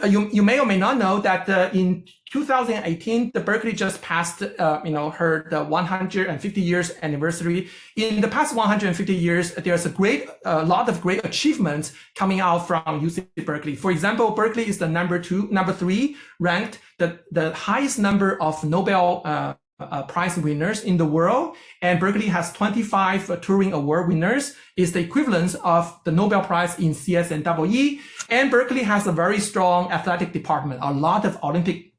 you may or may not know that in 2018, the Berkeley just passed, her the 150 years anniversary. In the past 150 years, there's a lot of great achievements coming out from UC Berkeley. For example, Berkeley is the number 3 ranked, the highest number of Nobel prize winners in the world, and Berkeley has 25 Turing Award winners, is the equivalent of the Nobel Prize in CS and EE. And Berkeley has a very strong athletic department. A lot of Olympic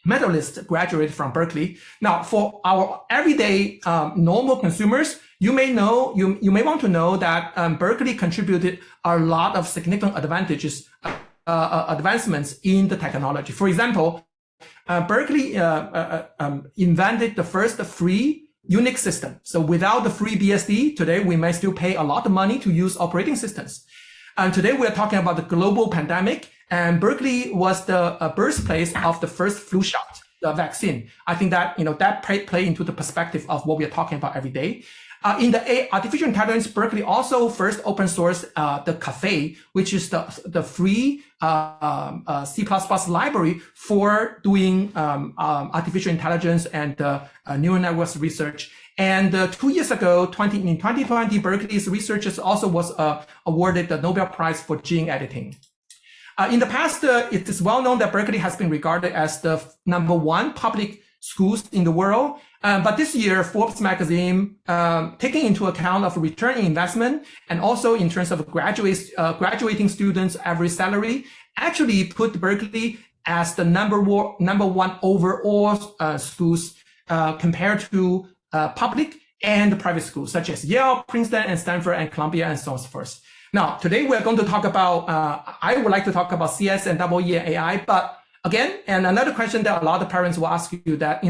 medalists graduated from Berkeley. Now, for our everyday normal consumers, you may want to know that Berkeley contributed a lot of significant advancements in the technology. For example, Berkeley invented the first free Unix system. So without the free BSD, today we may still pay a lot of money to use operating systems. And today we're talking about the global pandemic, and Berkeley was the birthplace of the first flu shot, the vaccine. I think that that play into the perspective of what we are talking about every day. In the artificial intelligence, Berkeley also first open sourced the Caffe, which is the free C++ library for doing artificial intelligence and neural networks research. And 2 years ago, in 2020, Berkeley's researchers also was awarded the Nobel Prize for gene editing. In the past, it is well known that Berkeley has been regarded as the #1 public schools in the world. But this year, Forbes magazine, taking into account of return on investment and also in terms of graduating students' average salary, actually put Berkeley as the #1 overall schools compared to public and private schools such as Yale, Princeton, and Stanford, and Columbia, and so on and so forth. Now, today we're going to talk about, I would like to talk about CS and EE and AI, but again, and another question that a lot of parents will ask you that,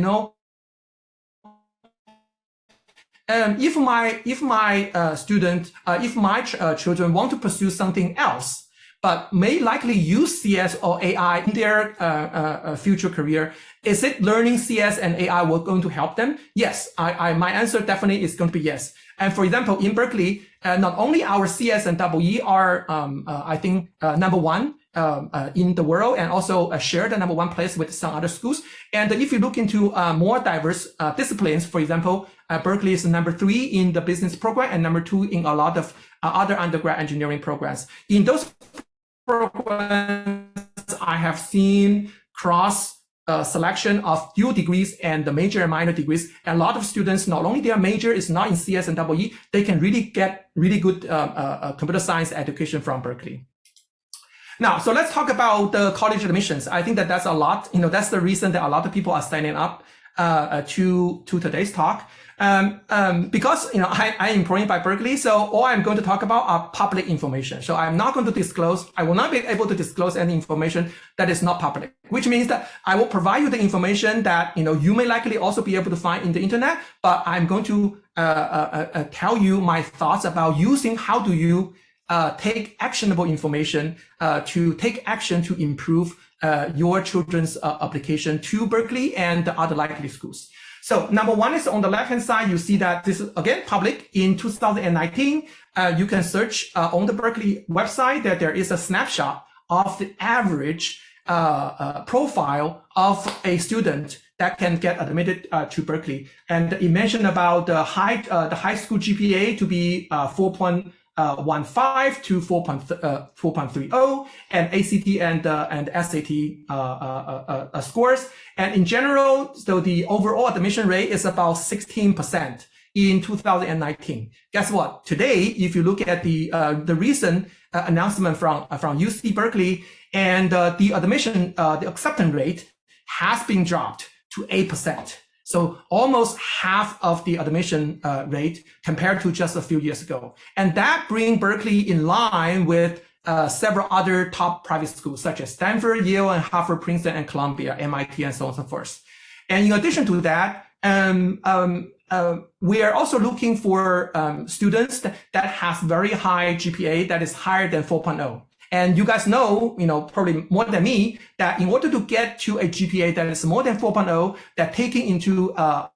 if my children want to pursue something else, but may likely use CS or AI in their future career, is it learning CS and AI going to help them? Yes, my answer definitely is going to be yes. And for example, in Berkeley, not only our CS and EE are, I think, #1 in the world, and also share the #1 place with some other schools. And if you look into more diverse disciplines, for example, Berkeley is #3 in the business program and #2 in a lot of other undergrad engineering programs. In those programs, I have seen cross selection of dual degrees and the major and minor degrees. And a lot of students, not only their major is not in CS and EE, they can really get really good computer science education from Berkeley. Now, so let's talk about the college admissions. I think that that's a lot, that's the reason that a lot of people are signing up to today's talk. Because, I am employed by Berkeley, so all I'm going to talk about are public information. So I'm not going to I will not be able to disclose any information that is not public, which means that I will provide you the information that, you may likely also be able to find in the internet, but I'm going to tell you my thoughts about how do you take actionable information to take action to improve your children's application to Berkeley and the other likely schools. So #1 is on the left-hand side. You see that this is, again, public. In 2019, you can search on the Berkeley website that there is a snapshot of the average profile of a student that can get admitted to Berkeley. And it mentioned about the high school GPA to be 4.15 to 4.30, and ACT and SAT scores. And in general, so the overall admission rate is about 16% in 2019. Guess what? Today, if you look at the recent announcement from UC Berkeley, and the acceptance rate has been dropped to 8%. So almost half of the admission rate compared to just a few years ago. And that brings Berkeley in line with several other top private schools, such as Stanford, Yale, and Harvard, Princeton, and Columbia, MIT, and so on and so forth. And in addition to that, we are also looking for students that has very high GPA that is higher than 4.0. And you guys know, probably more than me, that in order to get to a GPA that is more than 4.0, that taking into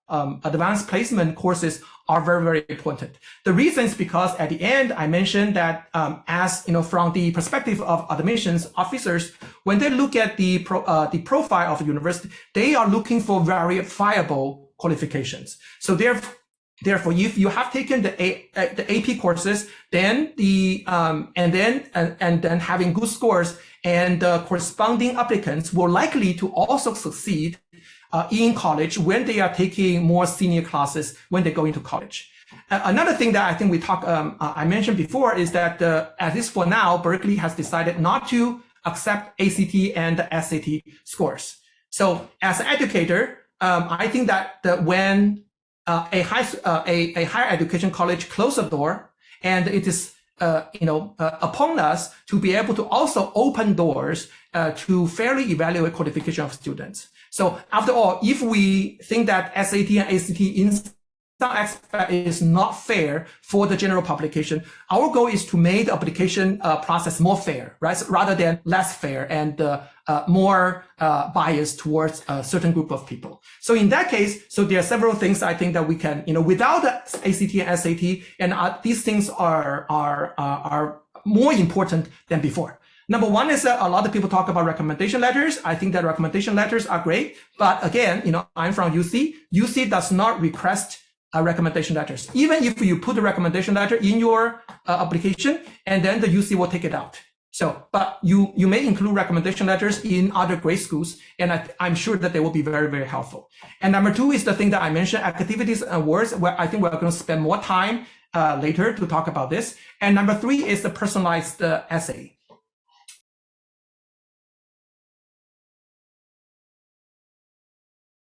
advanced placement courses are very, very important. The reason is because at the end, I mentioned that as from the perspective of admissions officers, when they look at the profile of the university, they are looking for verifiable qualifications. So therefore, if you have taken the AP courses, then and then having good scores, and the corresponding applicants will likely to also succeed in college when they are taking more senior classes when they go into college. Another thing that I think I mentioned before is that at least for now, Berkeley has decided not to accept ACT and SAT scores. So as an educator, I think that when a higher education college close the door, and it is upon us to be able to also open doors to fairly evaluate qualification of students. So after all, if we think that SAT and ACT in some aspect is not fair for the general publication, our goal is to make the application process more fair, right? So rather than less fair and more biased towards a certain group of people. So in that case, so there are several things I think that we can, without the ACT and SAT, and these things are more important than before. Number one is that a lot of people talk about recommendation letters. I think that recommendation letters are great, but again, I'm from UC. UC does not request recommendation letters. Even if you put a recommendation letter in your application, and then the UC will take it out. So, but you may include recommendation letters in other grade schools, and I'm sure that they will be very, very helpful. And number two is the thing that I mentioned, activities and awards, where I think we're going to spend more time later to talk about this. And number three is the personalized essay.